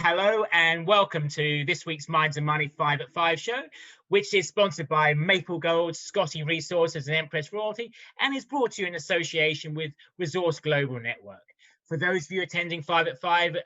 hello and welcome to this week's Minds and Money 5 at 5 show, which is sponsored by Maple Gold, Scottie Resources and Empress Royalty, and is brought to you in association with Resource Global Network. For those of you attending 5 at 5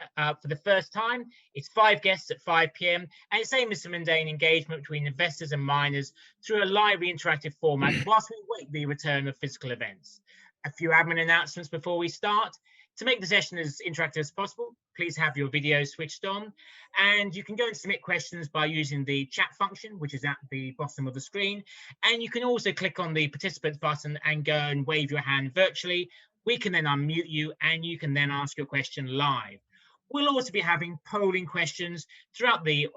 for the first time, it's 5 guests at 5 p.m. and it's aimed at some mundane engagement between investors and miners through a lively interactive format whilst we wait the return of physical events. A few admin announcements before we start. To make the session as interactive as possible, please have your video switched on, and you can go and submit questions by using the chat function, which is at the bottom of the screen. And you can also click on the participants button and go and wave your hand virtually. We can then unmute you and you can then ask your question live. We'll also be having polling questions throughout the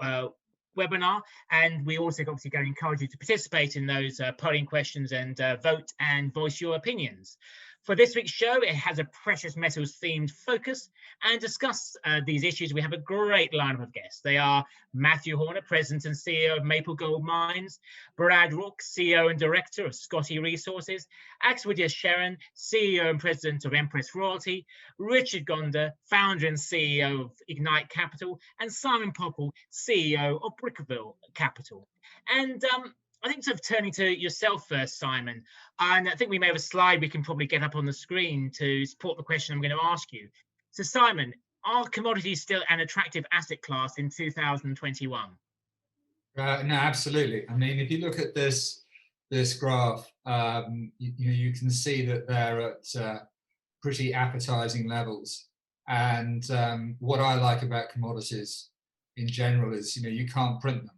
webinar, and we also obviously going to encourage you to participate in those polling questions and vote and voice your opinions. For this week's show, it has a precious metals themed focus, and discuss these issues. We have a great lineup of guests. They are Matthew Hornor, President and CEO of Maple Gold Mines, Brad Rourke, CEO and Director of Scottie Resources, Sherron, CEO and President of Empress Royalty, Richard Gonda, Founder and CEO of Ignite Capital, and Simon Popple, CEO of Brookville Capital. And I think sort of turning to yourself first, Simon, and I think we may have a slide we can probably get up on the screen to support the question I'm going to ask you. So Simon, are commodities still an attractive asset class in 2021? No, absolutely. I mean, if you look at this graph, you can see that they're at pretty appetizing levels. And what I like about commodities in general is, you can't print them.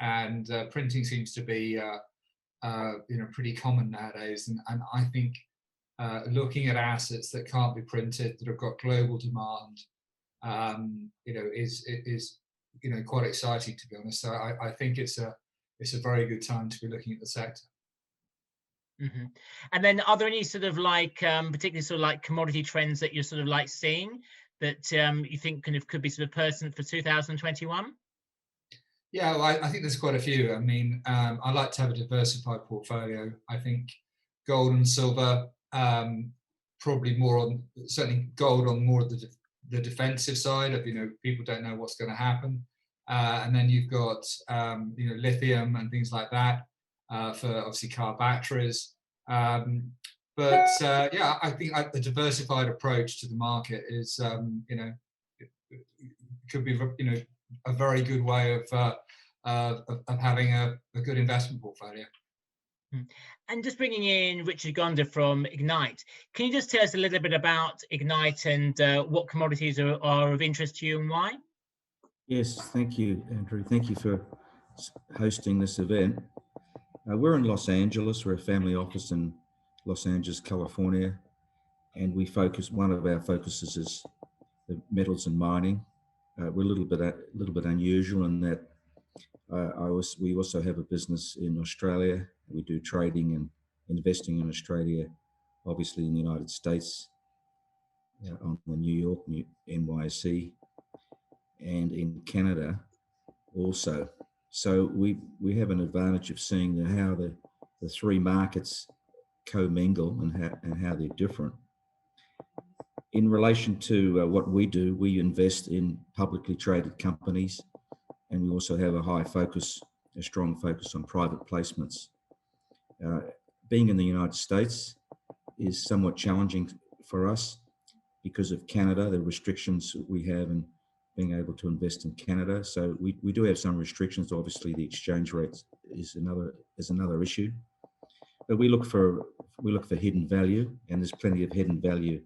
And printing seems to be, pretty common nowadays. And I think looking at assets that can't be printed, that have got global demand, is quite exciting, to be honest. So I think it's a very good time to be looking at the sector. Mm-hmm. And then, are there any sort of particularly sort of like commodity trends that you're sort of like seeing that you think could be sort of pertinent for 2021? Yeah, well, I think there's quite a few. I mean, I like to have a diversified portfolio. I think gold and silver, probably more on, certainly gold on more of the defensive side of, people don't know what's going to happen. And then you've got, lithium and things like that for obviously car batteries. I think the diversified approach to the market is, could be, a very good way of having a good investment portfolio. And just bringing in Richard Gonda from Ignite, can you just tell us a little bit about Ignite and what commodities are of interest to you and why? Yes, thank you, Andrew. Thank you for hosting this event. We're in Los Angeles. We're a family office in Los Angeles, California, and one of our focuses is the metals and mining. We're a little bit unusual in that we also have a business in Australia. We do trading and investing in Australia, obviously in the United States, on the New York, NYSE, and in Canada also. So we have an advantage of seeing how the three markets commingle and how they're different. In relation to what we do, we invest in publicly traded companies, and we also have a strong focus on private placements. Being in the United States is somewhat challenging for us because of Canada, the restrictions we have in being able to invest in Canada. So we do have some restrictions. Obviously, the exchange rate is another issue. But we look for hidden value, and there's plenty of hidden value,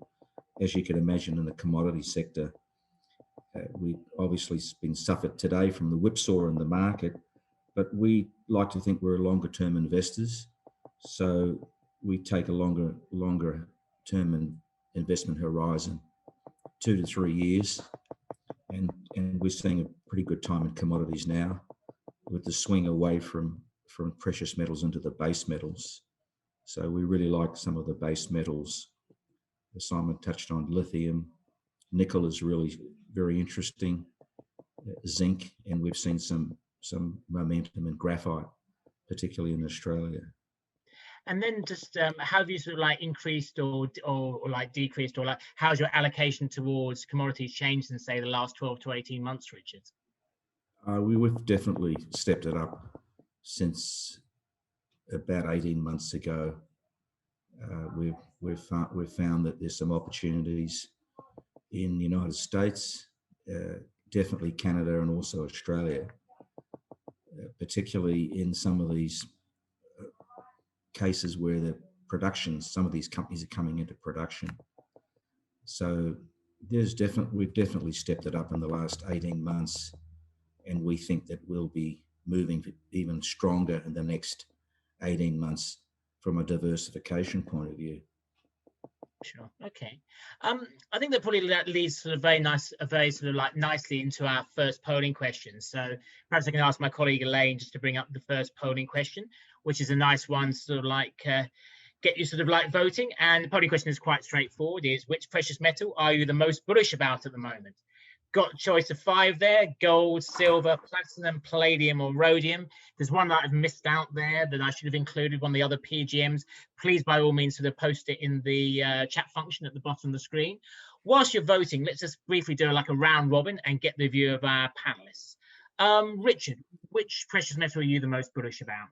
as you can imagine, in the commodity sector. We've obviously been suffered today from the whipsaw in the market, but we like to think we're longer-term investors. So we take a longer term investment horizon, 2 to 3 years, and we're seeing a pretty good time in commodities now, with the swing away from precious metals into the base metals. So we really like some of the base metals. As Simon touched on, lithium, nickel is really very interesting, zinc, and we've seen some momentum in graphite, particularly in Australia. And then just how have you sort of like increased or like decreased, or like how's your allocation towards commodities changed in say the last 12 to 18 months, Richard? We've definitely stepped it up since about 18 months ago. We've found that there's some opportunities in the United States, definitely Canada and also Australia, particularly in some of these cases where some of these companies are coming into production. So we've definitely stepped it up in the last 18 months, and we think that we'll be moving even stronger in the next 18 months from a diversification point of view. Sure. Okay. I think that probably leads sort of very sort of like nicely into our first polling question. So perhaps I can ask my colleague Elaine just to bring up the first polling question, which is a nice one, sort of like get you sort of like voting. And the polling question is quite straightforward: is which precious metal are you the most bullish about at the moment? Got a choice of 5 there: gold, silver, platinum, palladium, or rhodium. There's one that I've missed out there that I should have included, one of the other PGMs. Please, by all means, sort of post it in the chat function at the bottom of the screen. Whilst you're voting, let's just briefly do like a round robin and get the view of our panelists. Richard, which precious metal are you the most bullish about?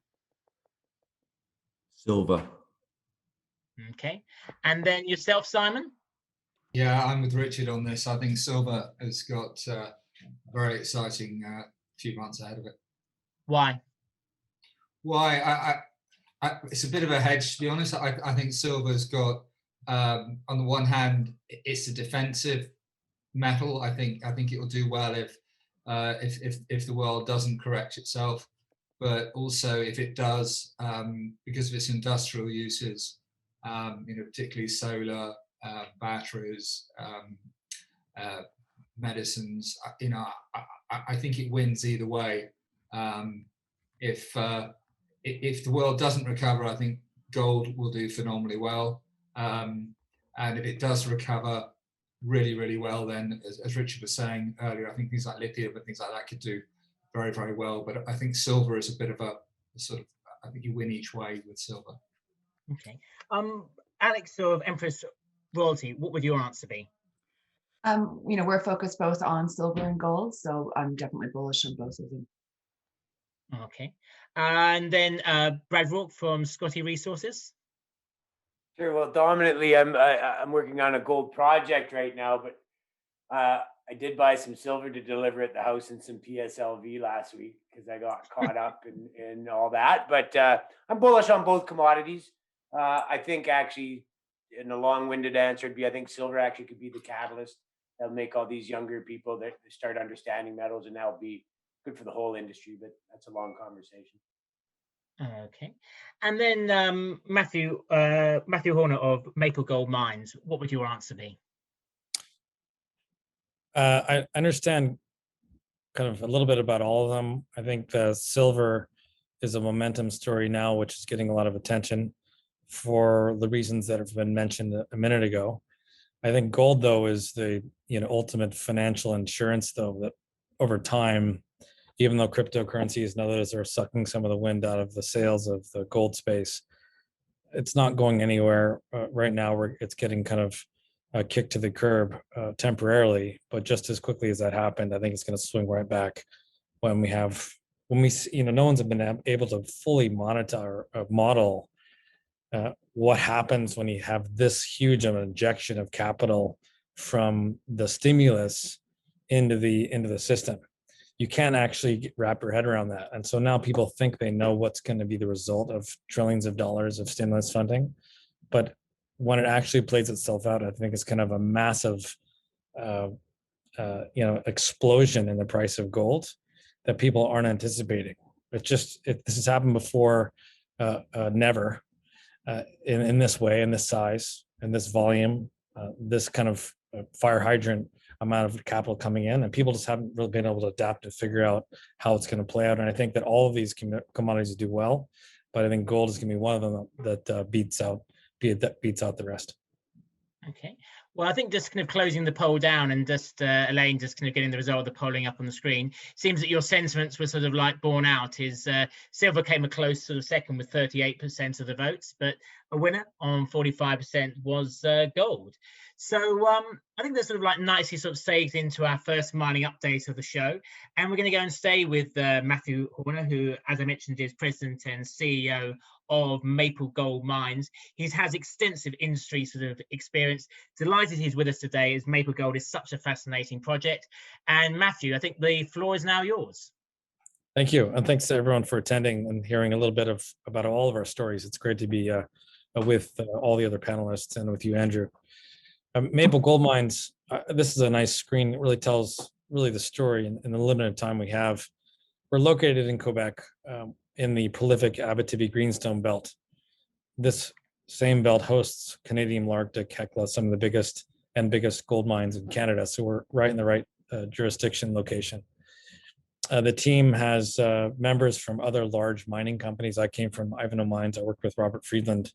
Silver. Okay. And then yourself, Simon? Yeah, I'm with Richard on this. I think silver has got a very exciting few months ahead of it. Why? Why? It's a bit of a hedge, to be honest. I think silver's got, on the one hand, it's a defensive metal. I think it will do well if the world doesn't correct itself, but also if it does, because of its industrial uses, particularly solar, batteries, medicines. I think it wins either way. If the world doesn't recover, I think gold will do phenomenally well. And if it does recover really, really well, then as Richard was saying earlier, I think things like lithium and things like that could do very, very well. But I think silver is a bit of a sort of, I think you win each way with silver. Okay. Alex of Empress Royalty, what would your answer be? We're focused both on silver and gold, so I'm definitely bullish on both of them. Okay. And then Brad Rourke from Scottie Resources. Sure. Well, dominantly, I'm working on a gold project right now, but I did buy some silver to deliver at the house and some PSLV last week because I got caught up in all that. But I'm bullish on both commodities. I think actually, in a long-winded answer, I think silver actually could be the catalyst that'll make all these younger people that start understanding metals, and that'll be good for the whole industry. But that's a long conversation. Okay. And then Matthew Hornor of Maple Gold Mines, what would your answer be? I understand kind of a little bit about all of them. I think the silver is a momentum story now, which is getting a lot of attention for the reasons that have been mentioned a minute ago. I think gold, though, is the ultimate financial insurance, though, that over time, even though cryptocurrencies and others are sucking some of the wind out of the sails of the gold space, it's not going anywhere right now. It's getting kind of kicked to the curb temporarily, but just as quickly as that happened, I think it's going to swing right back when we no one's been able to fully monetize or model what happens when you have this huge of an injection of capital from the stimulus into the system. You can't actually wrap your head around that. And so now people think they know what's going to be the result of trillions of dollars of stimulus funding. But when it actually plays itself out, I think it's kind of a massive, explosion in the price of gold that people aren't anticipating. This has happened before, never in this way, in this size, in this volume, this kind of fire hydrant amount of capital coming in, and people just haven't really been able to adapt to figure out how it's going to play out. And I think that all of these commodities do well, but I think gold is going to be one of them that beats out the rest. Okay. Well, I think just kind of closing the poll down and just Elaine, just kind of getting the result of the polling up on the screen. Seems that your sentiments were sort of like borne out. Is silver came a close sort of second with 38% of the votes, but a winner on 45% was gold. So I think that's sort of like nicely sort of segues into our first mining update of the show. And we're going to go and stay with Matthew Hornor, who, as I mentioned, is president and CEO of Maple Gold Mines. He has extensive industry sort of experience. Delighted he's with us today, as Maple Gold is such a fascinating project. And Matthew, I think the floor is now yours. Thank you, and thanks to everyone for attending and hearing a little bit about all of our stories. It's great to be with all the other panelists and with you, Andrew. Maple Gold Mines, this is a nice screen. It really tells the story in the limited time we have. We're located in Quebec, in the prolific Abitibi Greenstone Belt. This same belt hosts Canadian Malartic, Hecla, some of the biggest gold mines in Canada. So we're right in the right jurisdiction location. The team has members from other large mining companies. I came from Ivanhoe Mines. I worked with Robert Friedland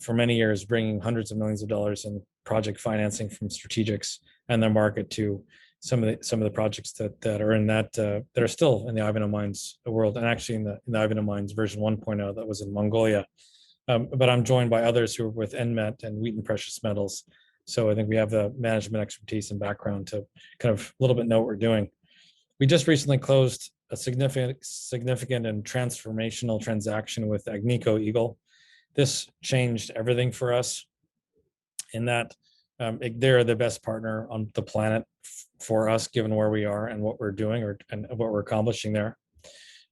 for many years, bringing hundreds of millions of dollars in project financing from strategics and their market to some of the projects that are in that are still in the Ivanhoe Mines world, and actually in the Ivanhoe Mines version 1.0 that was in Mongolia. But I'm joined by others who are with NMET and Wheaton Precious Metals. So I think we have the management expertise and background to kind of a little bit know what we're doing. We just recently closed a significant and transformational transaction with Agnico Eagle. This changed everything for us in that they're the best partner on the planet for us, given where we are and what we're doing and what we're accomplishing there.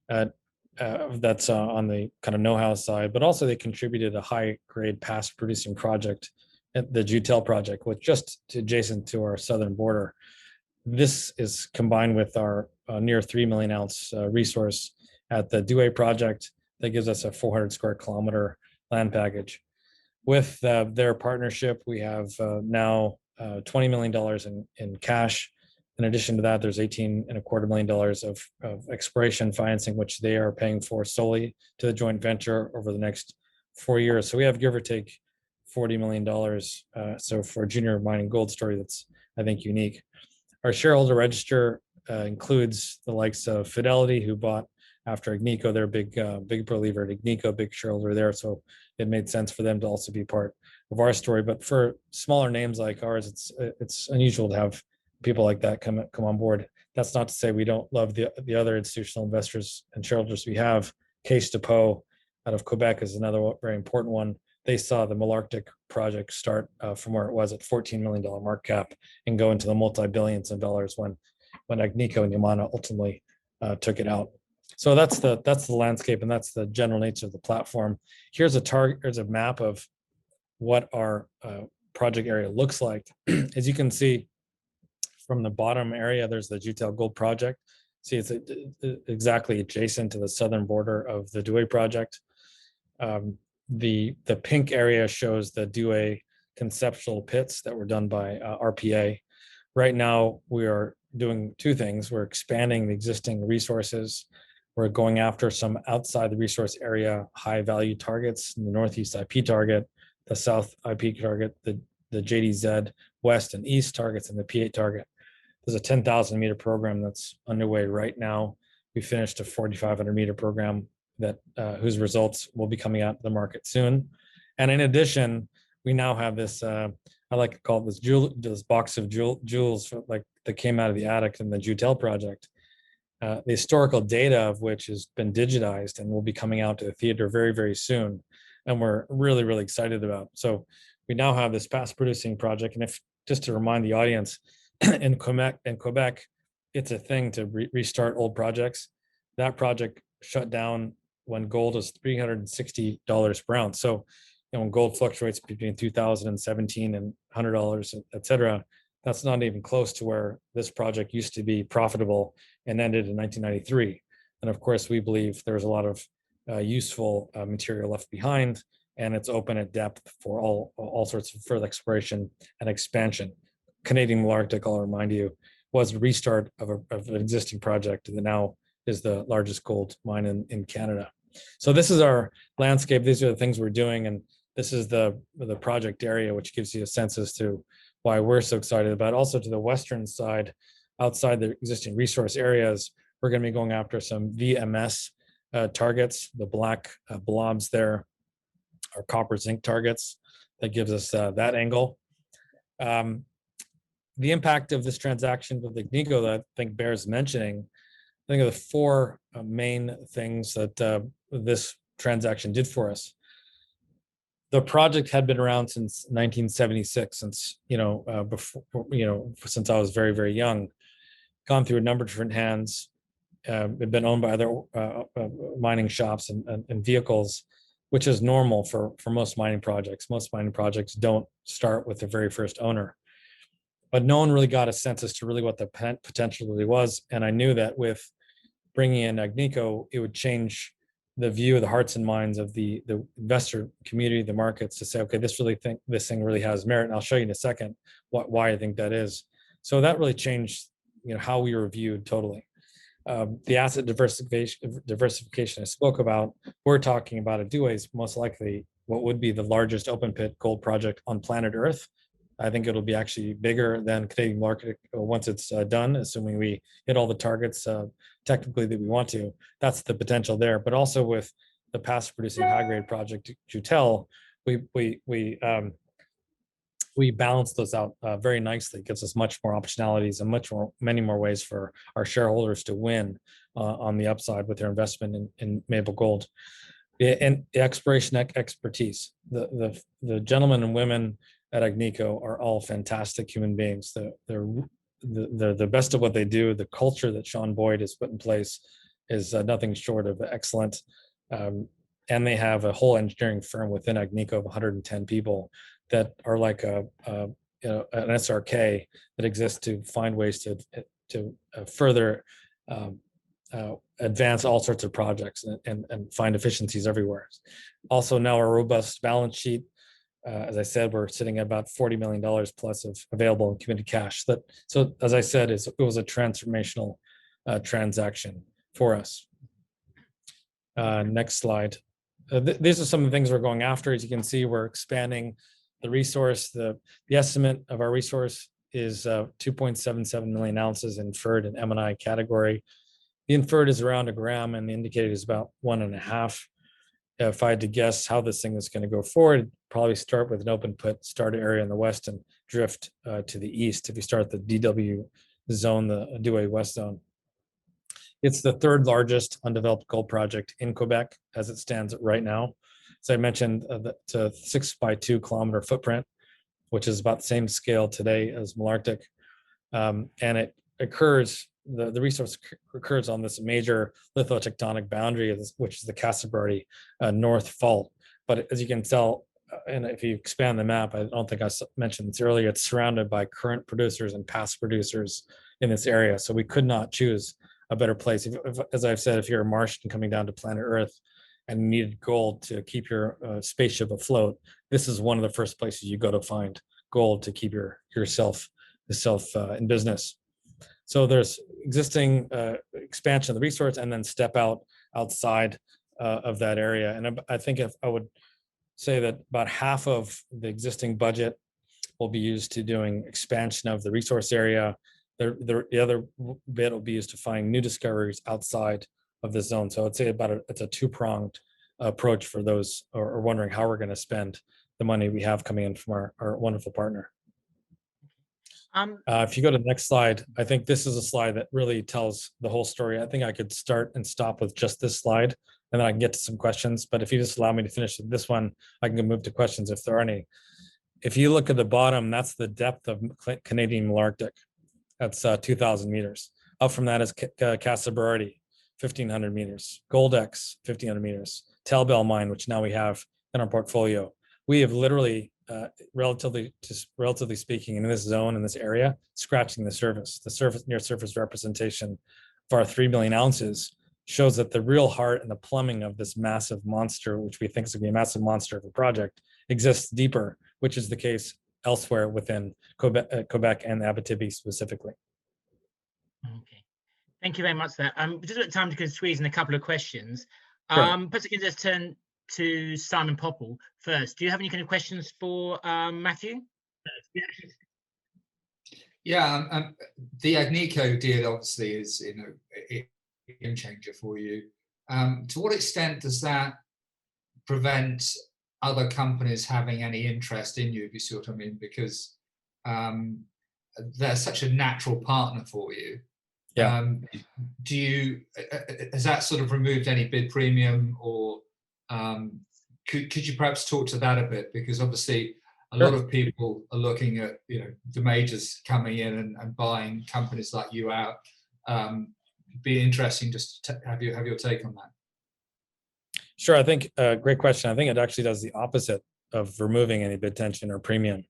That's on the kind of know-how side, but also they contributed a high-grade past producing project, the Jutel project, which just adjacent to our southern border. This is combined with our near 3 million ounce resource at the Douay project that gives us a 400 square kilometer land package. With their partnership, we have now $20 million in cash. In addition to that, there's $18.25 million of exploration financing, which they are paying for solely to the joint venture over the next 4 years. So we have, give or take, $40 million. So for a junior mining gold story, that's, I think, unique. Our shareholder register includes the likes of Fidelity, who bought after Agnico. They're a big believer at Agnico, big shareholder there. So it made sense for them to also be part of our story. But for smaller names like ours, it's unusual to have people like that come on board. That's not to say we don't love the other institutional investors and shareholders we have. Case Depot out of Quebec is another very important one. They saw the Malartic project start from where it was at $14 million market cap and go into the multi-billions of dollars when Agnico and Yamana ultimately took it out. So that's the landscape, and that's the general nature of the platform. Here's a map of what our project area looks like. As you can see from the bottom area, there's the Jutel Gold project. See, it's exactly adjacent to the southern border of the Douay project. The pink area shows the Douay conceptual pits that were done by RPA. Right now, we are doing two things. We're expanding the existing resources. We're going after some outside the resource area high value targets, the Northeast IP target, the South IP target, the JDZ West and East targets, and the P8 target. There's a 10,000 meter program that's underway right now. We finished a 4,500 meter program that whose results will be coming out to the market soon. And in addition, we now have this, I like to call it this box of jewels like that came out of the attic in the Jutel project. The historical data of which has been digitized and will be coming out to the theater very, very soon. And we're really, really excited about. So we now have this past producing project. And if just to remind the audience, in Quebec, it's a thing to restart old projects. That project shut down when gold was $360 per ounce. So when gold fluctuates between 2017 and $100, et cetera, that's not even close to where this project used to be profitable and ended in 1993. And of course, we believe there's a lot of useful material left behind, and it's open at depth for all sorts of further exploration and expansion. Canadian Malartic, I'll remind you, was a restart of an existing project that now is the largest gold mine in Canada. So this is our landscape. These are the things we're doing, and this is the project area, which gives you a sense as to why we're so excited about it. Also to the western side, outside the existing resource areas, we're going to be going after some VMS targets. The black blobs there are copper zinc targets. That gives us that angle. The impact of this transaction with Agnico that I think bears mentioning, I think of the four main things that this transaction did for us. The project had been around since 1976, since before since I was very, very young. Gone through a number of different hands. It's been owned by other mining shops and vehicles, which is normal for most mining projects. Most mining projects don't start with the very first owner. But no one really got a sense as to really what the potential really was. And I knew that with bringing in Agnico, it would change the view of the hearts and minds of the investor community, the markets, to say, okay, this thing really has merit. And I'll show you in a second why I think that is. So that really changed, how we were viewed totally. The asset diversification I spoke about, we're talking about at Dewey's most likely what would be the largest open pit gold project on planet Earth. I think it'll be actually bigger than Canadian Malartic once it's done, assuming we hit all the targets technically that we want to. That's the potential there. But also with the past producing high grade project Joutel, we balance those out very nicely. It gives us much more optionalities and many more ways for our shareholders to win on the upside with their investment in Maple Gold. And the exploration expertise. The gentlemen and women at Agnico are all fantastic human beings. They're the best of what they do. The culture that Sean Boyd has put in place is nothing short of excellent. And they have a whole engineering firm within Agnico of 110 people that are like an SRK that exists to find ways to further advance all sorts of projects and find efficiencies everywhere. Also now a robust balance sheet. As I said, we're sitting at about $40 million plus of available and committed cash. So as I said, it was a transformational transaction for us. Next slide. These are some of the things we're going after. As you can see, we're expanding the resource. The estimate of our resource is 2.77 million ounces inferred in M&I category. The inferred is around 1 gram and the indicated is about 1.5. If I had to guess how this thing is going to go forward, probably start with an open pit start area in the west and drift to the east. If you start the DW zone, the Dewey West zone. It's the third largest undeveloped gold project in Quebec as it stands right now. As I mentioned, it's a 6 by 2 kilometer footprint, which is about the same scale today as Malartic. And it occurs, the resource occurs on this major lithotectonic boundary, which is the Casa Berardi North Fault. But as you can tell, and if you expand the map, I don't think I mentioned this earlier, it's surrounded by current producers and past producers in this area. So we could not choose a better place. As I've said, if you're a Martian coming down to planet Earth and you needed gold to keep your spaceship afloat, this is one of the first places you go to find gold to keep yourself in business. So there's existing expansion of the resource and then step outside of that area. And I think if I would say that about half of the existing budget will be used to doing expansion of the resource area. The other bit will be used to find new discoveries outside of the zone. So I'd say it's a two-pronged approach for those who are wondering how we're going to spend the money we have coming in from our wonderful partner. If you go to the next slide, I think this is a slide that really tells the whole story. I think I could start and stop with just this slide, and then I can get to some questions. But if you just allow me to finish with this one, I can move to questions if there are any. If you look at the bottom, that's the depth of Canadian Malartic. That's 2,000 meters. Up from that is Casa Berardi, 1,500 meters. Goldex, 1,500 meters. Talbell Mine, which now we have in our portfolio. We have literally, relatively speaking, in this zone, in this area, scratching the surface. The near surface representation of our 3 million ounces shows that the real heart and the plumbing of this massive monster, which we think is going to be a massive monster of a project, exists deeper, which is the case elsewhere within Quebec and Abitibi specifically. Okay, thank you very much for that. Just at time to squeeze in a couple of questions. Sure. Perhaps I can just turn to Simon Popple first. Do you have any kind of questions for Matthew? Yeah, the Agnico deal obviously is, you know, a game changer for you. To what extent does that prevent other companies having any interest in you, if you see what I mean? Because they're such a natural partner for you. Yeah. Do you, has that sort of removed any bid premium, or could you perhaps talk to that a bit? Because obviously a lot of people are looking at, you know, the majors coming in and buying companies like you out. Be interesting just to have your take on that. Sure. I think great question. I think it actually does the opposite of removing any bid tension or premium,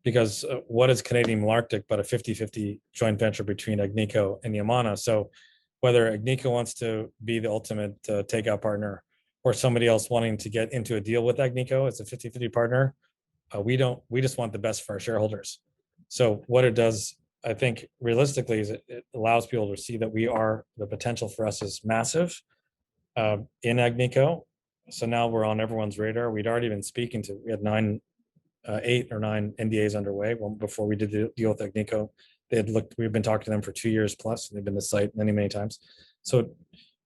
because what is Canadian Malarctic but a 50-50 joint venture between Agnico and Yamana? So whether Agnico wants to be the ultimate takeout partner, or somebody else wanting to get into a deal with Agnico as a 50-50 partner, we just want the best for our shareholders. So what it does, I think, realistically, is it allows people to see that the potential for us is massive in Agnico. So now we're on everyone's radar. We'd already been speaking to, we had 8 or 9 NDAs underway before we did the deal with Agnico. We've been talking to them for 2 years plus, and they've been to site many, many times. So it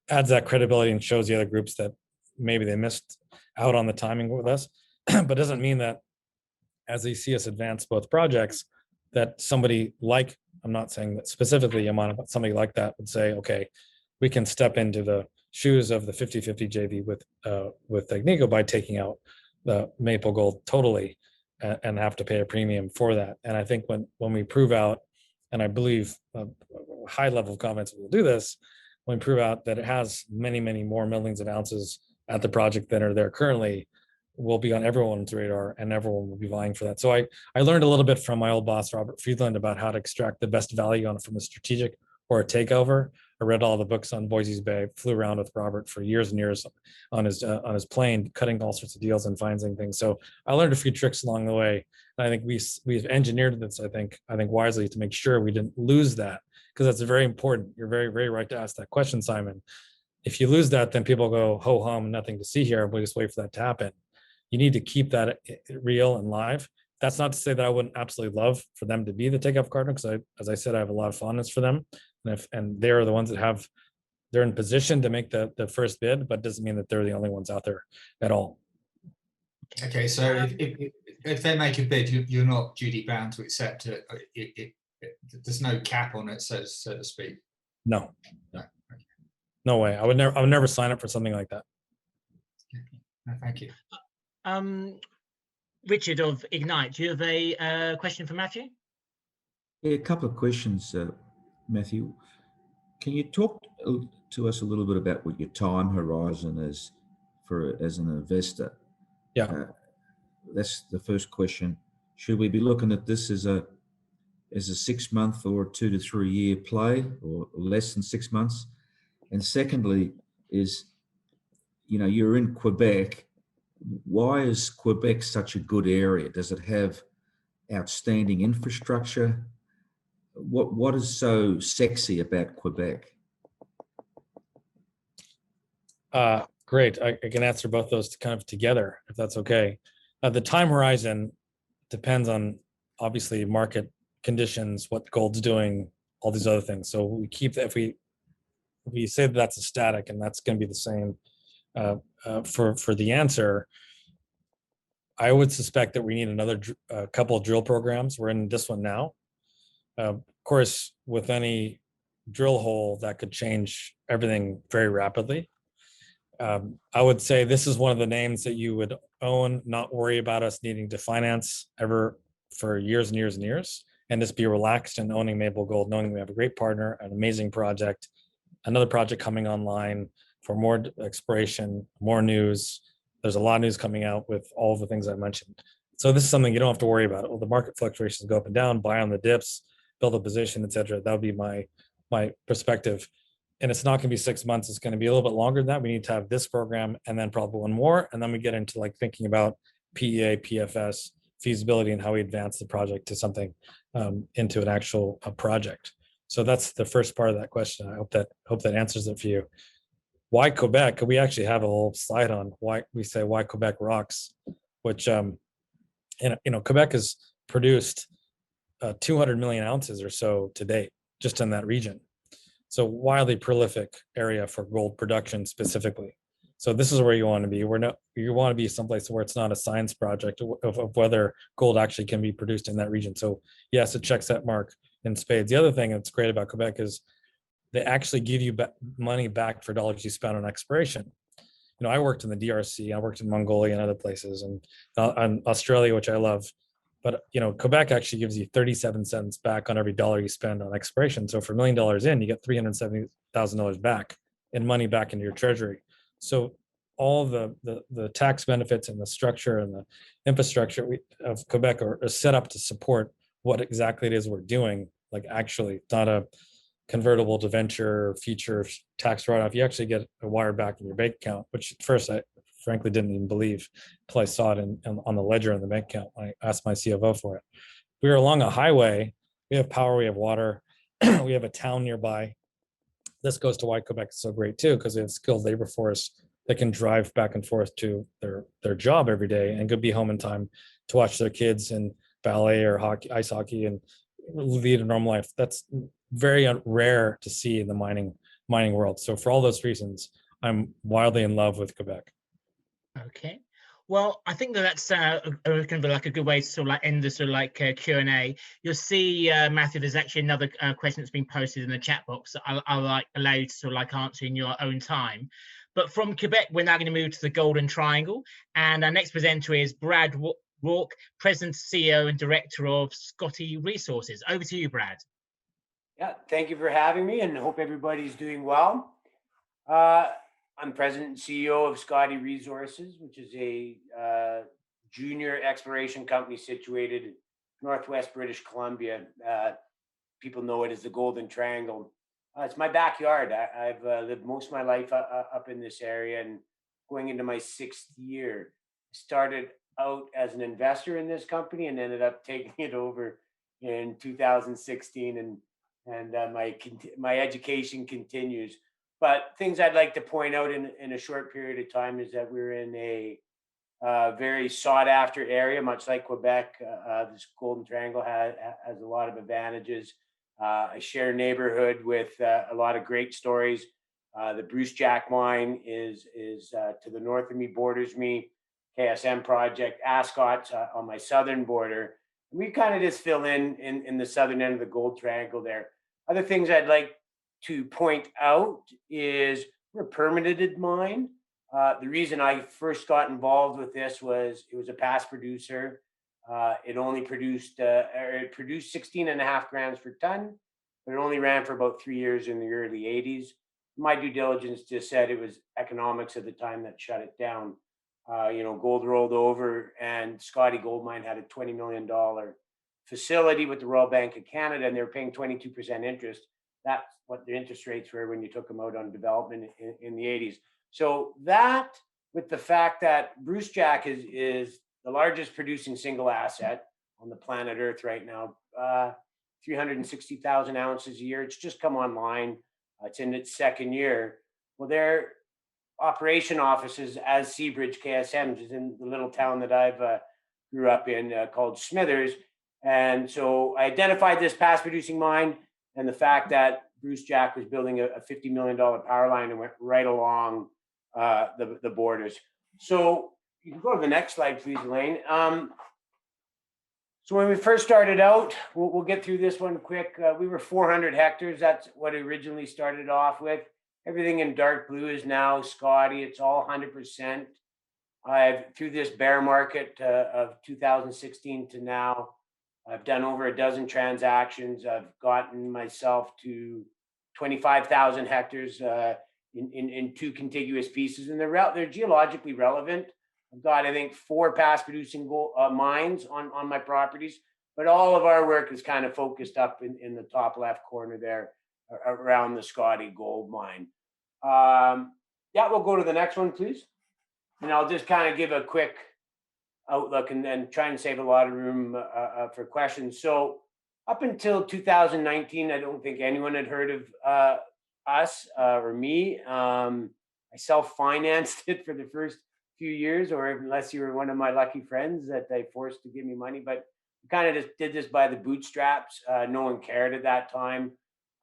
adds that credibility and shows the other groups that maybe they missed out on the timing with us, but doesn't mean that as they see us advance both projects, that somebody like, I'm not saying that specifically Yamana, but somebody like that would say, okay, we can step into the shoes of the 50-50 JV with Agnico by taking out the Maple Gold totally, and have to pay a premium for that. And I think when we prove out, and I believe a high level of confidence we'll do this, when we prove out that it has many, many more millions of ounces at the project than are there currently, will be on everyone's radar, and everyone will be vying for that. So I learned a little bit from my old boss, Robert Friedland, about how to extract the best value on it from a strategic or a takeover. I read all the books on Boise's Bay, flew around with Robert for years and years on his plane, cutting all sorts of deals and finding things. So I learned a few tricks along the way. And I think we've engineered this, I think wisely, to make sure we didn't lose that, because that's very important. You're very, very right to ask that question, Simon. If you lose that, then people go, ho hum, nothing to see here. We'll just wait for that to happen. You need to keep that real and live. That's not to say that I wouldn't absolutely love for them to be the takeoff partner, because as I said, I have a lot of fondness for them. And they're the ones that they're in position to make the first bid, but doesn't mean that they're the only ones out there at all. Okay, so if they make a bid, you're not duty bound to accept it. There's no cap on it, so to speak. No, No. no way. I would never sign up for something like that. No, thank you. Richard of Ignite, do you have a question for Matthew? Yeah, a couple of questions, Matthew. Can you talk to us a little bit about what your time horizon is as an investor? Yeah. That's the first question. Should we be looking at this as a 6 month or 2 to 3 year play, or less than 6 months? And secondly is, you know, you're in Quebec. Why is Quebec such a good area? Does it have outstanding infrastructure? What is so sexy about Quebec? Great. I can answer both those kind of together, if that's okay. The time horizon depends on, obviously, market conditions, what gold's doing, all these other things. So we keep that, if we say that that's a static, and that's going to be the same for the answer. I would suspect that we need another couple of drill programs. We're in this one now. Of course, with any drill hole, that could change everything very rapidly. I would say this is one of the names that you would own, not worry about us needing to finance ever for years and years and years, and just be relaxed in owning Maple Gold, knowing we have a great partner, an amazing project, another project coming online for more exploration, more news. There's a lot of news coming out with all of the things I mentioned. So this is something you don't have to worry about. Well, the market fluctuations go up and down, buy on the dips, build a position, etc. That would be my perspective. And it's not going to be 6 months. It's going to be a little bit longer than that. We need to have this program and then probably one more. And then we get into like thinking about PEA, PFS, feasibility, and how we advance the project to something into an actual project. So that's the first part of that question. I hope that answers it for you. Why Quebec? We actually have a whole slide on why Quebec rocks, which Quebec has produced 200 million ounces or so to date, just in that region. So wildly prolific area for gold production specifically. So this is where you want to be. You want to be someplace where it's not a science project of whether gold actually can be produced in that region. So yes, it checks that mark in spades. The other thing that's great about Quebec is they actually give you money back for dollars you spent on exploration. I worked in the DRC, I worked in Mongolia and other places, and Australia, which I love. But Quebec actually gives you 37 cents back on every dollar you spend on exploration. So for $1 million in, you get $370,000 back in money back into your treasury. So all the tax benefits and the structure and the infrastructure of Quebec are set up to support what exactly it is we're doing. Like actually, not a convertible debenture future tax write-off. You actually get a wire back in your bank account, which at first I frankly didn't even believe until I saw it on the ledger in the bank account. I asked my CFO for it. We were along a highway. We have power, we have water, we have a town nearby. This goes to why Quebec is so great too, because they have skilled labor force that can drive back and forth to their job every day and could be home in time to watch their kids in ballet or hockey, ice hockey, and lead a normal life. That's very rare to see in the mining world. So for all those reasons, I'm wildly in love with Quebec. Okay. Well, I think that's kind of like a good way to sort of like end the sort of like Q&A. You'll see, Matthew, there's actually another question that's been posted in the chat box that I'll like allow you to sort of like answer in your own time. But from Quebec, we're now going to move to the Golden Triangle. And our next presenter is Brad Rourke, President, CEO, and Director of Scottie Resources. Over to you, Brad. Yeah, thank you for having me, and hope everybody's doing well. I'm President and CEO of Scottie Resources, which is a junior exploration company situated in northwest British Columbia. People know it as the Golden Triangle. It's my backyard. I've lived most of my life up in this area, and going into my 6th year. Started out as an investor in this company and ended up taking it over in 2016, and my education continues. But things I'd like to point out in a short period of time is that we're in a very sought after area, much like Quebec. This Golden Triangle has a lot of advantages. I share a neighborhood with a lot of great stories. The Bruce Jack mine is to the north of me, borders me. KSM project, Ascot's on my southern border. We kind of just fill in the southern end of the Gold Triangle there. Other things I'd like to point out is we're a permitted mine. The reason I first got involved with this was it was a past producer. It only produced 16.5 grams per ton, but it only ran for about 3 years in the early 80s. My due diligence just said it was economics at the time that shut it down. Gold rolled over, and Scottie Gold Mine had a $20 million facility with the Royal Bank of Canada, and they were paying 22% interest. That's what the interest rates were when you took them out on development in the 80s. So that, with the fact that Bruce Jack is the largest producing single asset on the planet Earth right now, 360,000 ounces a year. It's just come online. It's in its 2nd year. Well, their operation offices as Seabridge KSM is in the little town that I've grew up in called Smithers. And so I identified this past producing mine and the fact that Bruce Jack was building a $50 million power line and went right along the borders. So you can go to the next slide, please, Elaine. So when we first started out, we'll get through this one quick. We were 400 hectares. That's what it originally started off with. Everything in dark blue is now Scottie. It's all 100%. Through this bear market of 2016 to now, I've done over a dozen transactions. I've gotten myself to 25,000 hectares in 2 contiguous pieces, and they're geologically relevant. I've got, I think, 4 past producing gold mines on my properties, but all of our work is kind of focused up in the top left corner there around the Scottie Gold Mine. Yeah, we'll go to the next one, please. And I'll just kind of give a quick outlook and then try and save a lot of room for questions. So up until 2019, I don't think anyone had heard of us or me. I self-financed it for the first few years, or unless you were one of my lucky friends that they forced to give me money. But We kind of just did this by the bootstraps. No one cared at that time.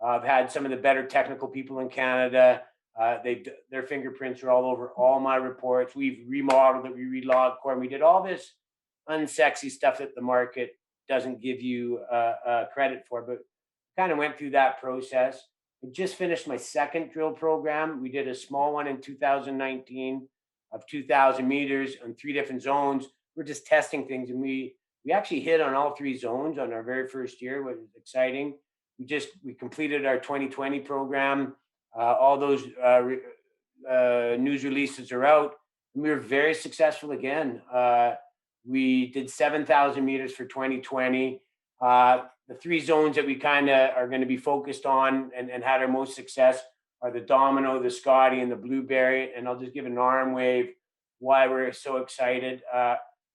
I've had some of the better technical people in Canada. Their fingerprints are all over all my reports. We've remodeled it, we relogged core, and we did all this unsexy stuff that the market doesn't give you credit for, but kind of went through that process. I just finished my second drill program. We did a small one in 2019 of 2,000 meters on 3 different zones. We're just testing things, and we actually hit on all 3 zones on our very first year, which was exciting. We completed our 2020 program. All those news releases are out, and we were very successful again. We did 7,000 meters for 2020. The 3 zones that we kind of are going to be focused on and had our most success are the Domino, the Scottie, and the Blueberry. And I'll just give an arm wave why we're so excited.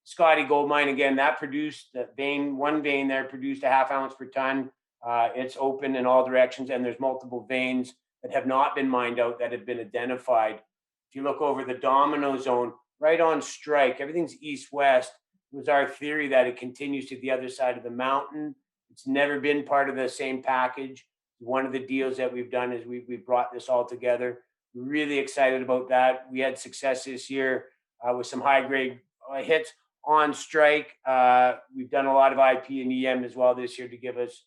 Scottie Gold Mine, again, that produced one vein there produced a 1/2 ounce per ton. It's open in all directions, and there's multiple veins that have not been mined out that have been identified. If you look over the Domino zone, right on strike, everything's east-west. It was our theory that it continues to the other side of the mountain. It's never been part of the same package. One of the deals that we've done is we brought this all together. We're really excited about that. We had success this year with some high-grade hits on strike. We've done a lot of IP and EM as well this year to give us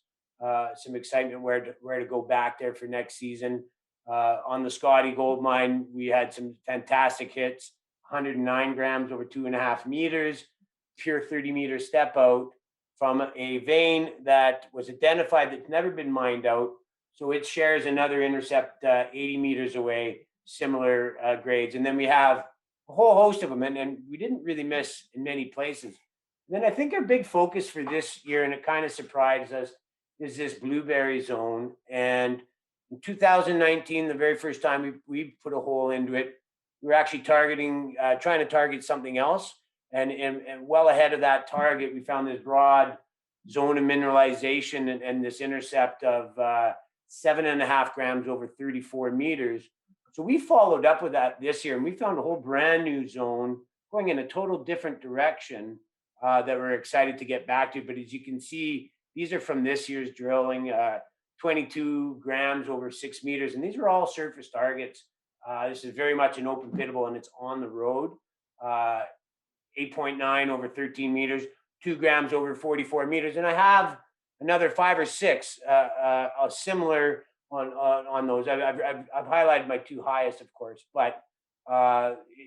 some excitement where to go back there for next season. On the Scottie Gold Mine, we had some fantastic hits, 109 grams over 2.5 meters, pure 30-meter step out from a vein that was identified that's never been mined out. So it shares another intercept 80 meters away, similar grades. And then we have a whole host of them, and we didn't really miss in many places. And then I think our big focus for this year, and it kind of surprised us, is this Blueberry zone. And in 2019, the very first time we put a hole into it, we were actually trying to target something else. And well ahead of that target, we found this broad zone of mineralization and this intercept of 7.5 grams over 34 meters. So we followed up with that this year, and we found a whole brand new zone going in a total different direction that we're excited to get back to. But as you can see, these are from this year's drilling, 22 grams over 6 meters, and these are all surface targets. This is very much an open pittable, and it's on the road. 8.9 over 13 meters, 2 grams over 44 meters. And I have another 5 or 6 similar on those. I've highlighted my 2 highest, of course, but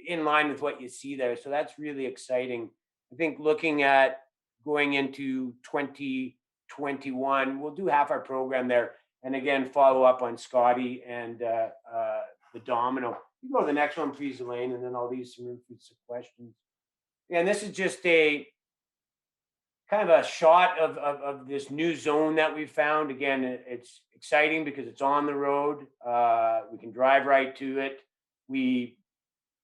in line with what you see there. So that's really exciting. I think looking at going into 2021, we'll do half our program there. And again, follow up on Scottie and the Domino. You go to the next one, please, Elaine, and then I'll leave some room for some questions. And this is just a kind of a shot of this new zone that we found. Again, it's exciting because it's on the road. We can drive right to it. We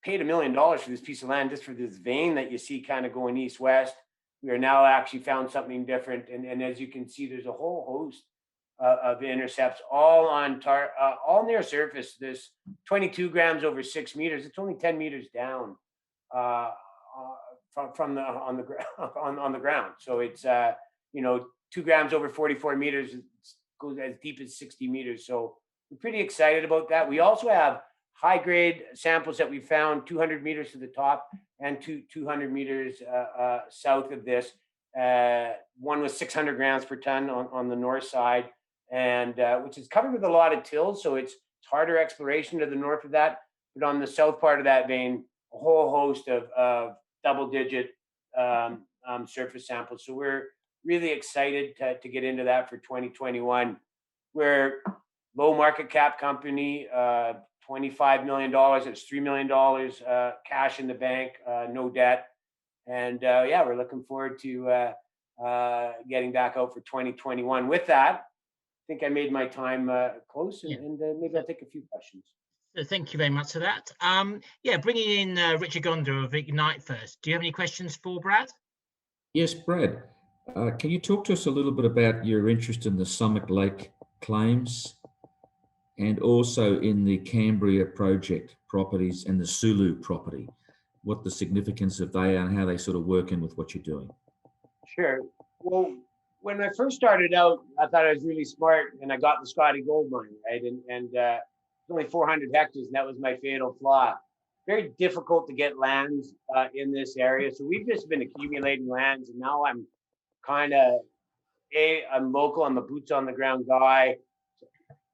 paid $1 million for this piece of land just for this vein that you see kind of going east-west. We are now actually found something different. And as you can see, there's a whole host of intercepts, all all near surface. This 22 grams over 6 meters. It's only 10 meters down. From on the ground. So it's 2 grams over 44 meters. It goes as deep as 60 meters. So we're pretty excited about that. We also have high grade samples that we found 200 meters to the top and 200 meters south of this. One was 600 grams per ton on the north side, and which is covered with a lot of tills. So it's harder exploration to the north of that. But on the south part of that vein, a whole host of double-digit surface samples. So we're really excited to get into that for 2021. We're low market cap company, $25 million. It's $3 million cash in the bank, no debt. And yeah, we're looking forward to getting back out for 2021. With that, I think I made my time close, and maybe I'll take a few questions. Thank you very much for that. Yeah, bringing in Richard Gonda of Ignite first. Do you have any questions for Brad? Yes, Brad. Can you talk to us a little bit about your interest in the Summit Lake claims and also in the Cambria project properties and the Sulu property? What the significance of they are and how they sort of work in with what you're doing? Sure. Well, when I first started out, I thought I was really smart, and I got the Scottie gold mine, right? And it's only 400 hectares, and that was my fatal flaw. Very difficult to get lands in this area, so we've just been accumulating lands, and now I'm kind of I'm local. I'm a boots on the ground guy.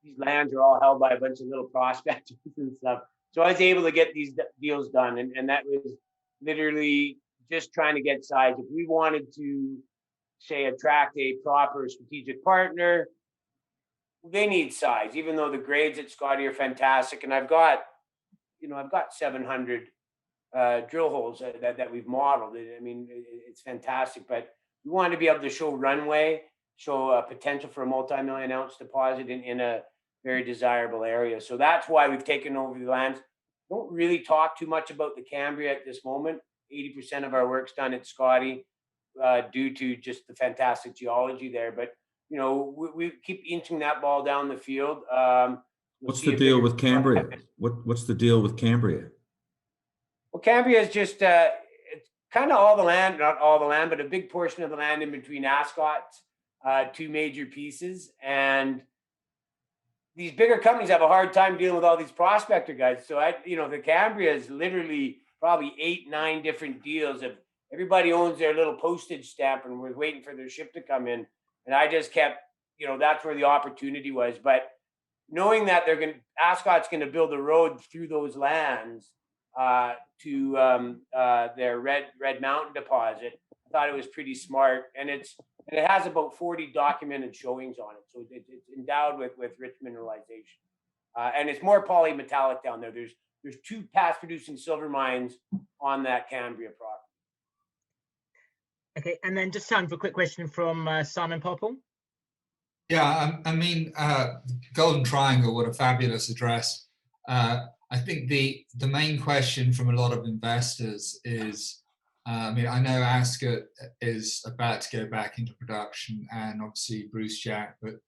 These lands are all held by a bunch of little prospectors and stuff. So I was able to get these deals done, and that was literally just trying to get size. If we wanted to, say, attract a proper strategic partner, they need size, even though the grades at Scottie are fantastic. And I've got 700 drill holes that we've modeled. I mean, it's fantastic, but we want to be able to show runway, show potential for a multi-million ounce deposit in a very desirable area. So that's why we've taken over the lands. Don't really talk too much about the Cambria at this moment. 80% of our work's done at Scottie due to just the fantastic geology there. But, we keep inching that ball down the field. What's the deal with Cambria? What's the deal with Cambria? Well, Cambria is just it's kind of all the land, not all the land, but a big portion of the land in between Ascot's two major pieces. And these bigger companies have a hard time dealing with all these prospector guys. So the Cambria is literally probably 8-9 different deals of everybody owns their little postage stamp and was waiting for their ship to come in. And I just kept, that's where the opportunity was. But knowing that Ascot's going to build a road through those lands to their Red Mountain deposit, I thought it was pretty smart. And it has about 40 documented showings on it. So it's endowed with rich mineralization. And it's more polymetallic down there. There's 2 past producing silver mines on that Cambria property. Okay, and then just time for a quick question from Simon Popple. Yeah, I mean, Golden Triangle, what a fabulous address. I think the main question from a lot of investors is, I know Ascot is about to go back into production, and obviously Bruce Jack, but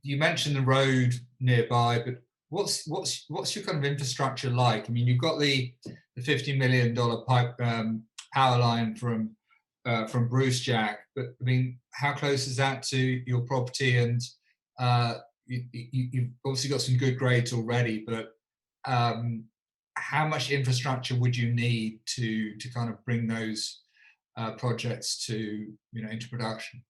you mentioned the road nearby, but what's your kind of infrastructure like? I mean, you've got the $50 million pipe power line from Bruce Jack, but I mean, how close is that to your property? And you've obviously got some good grades already, but how much infrastructure would you need to kind of bring those projects to into production?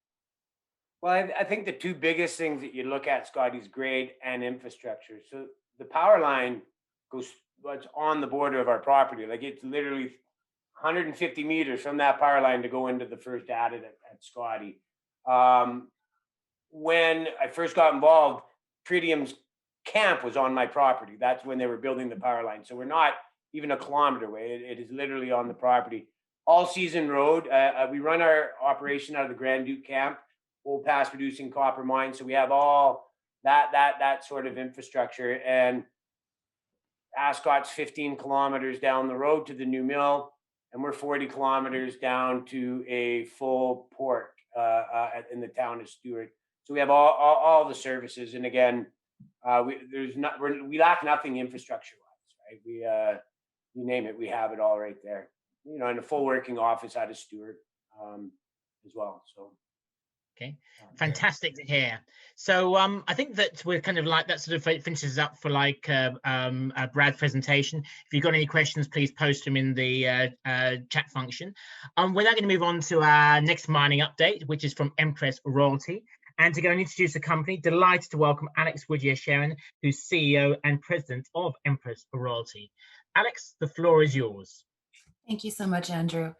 Well, I think the 2 biggest things that you look at, Scottie, is grade and infrastructure. So the power line it's on the border of our property. Like, it's literally 150 meters from that power line to go into the first adit at Scottie. When I first got involved, Tritium's camp was on my property. That's when they were building the power line. So we're not even a kilometer away. It is literally on the property. All season road. We run our operation out of the Grand Duke camp, old past producing copper mine. So we have all that sort of infrastructure. And Ascot's 15 kilometers down the road to the new mill, and we're 40 kilometers down to a full port in the town of Stewart. So we have all the services. And again, we lack nothing infrastructure wise, right? You name it, we have it all right there. And a full working office out of Stewart as well. So. Okay, fantastic to hear. So I think that we're kind of like that sort of finishes up for Brad's presentation. If you've got any questions, please post them in the chat function. We're now going to move on to our next mining update, which is from Empress Royalty. And to go and introduce the company, delighted to welcome Alex Woodyer-Sherron, who's CEO and President of Empress Royalty. Alex, the floor is yours. Thank you so much, Andrew.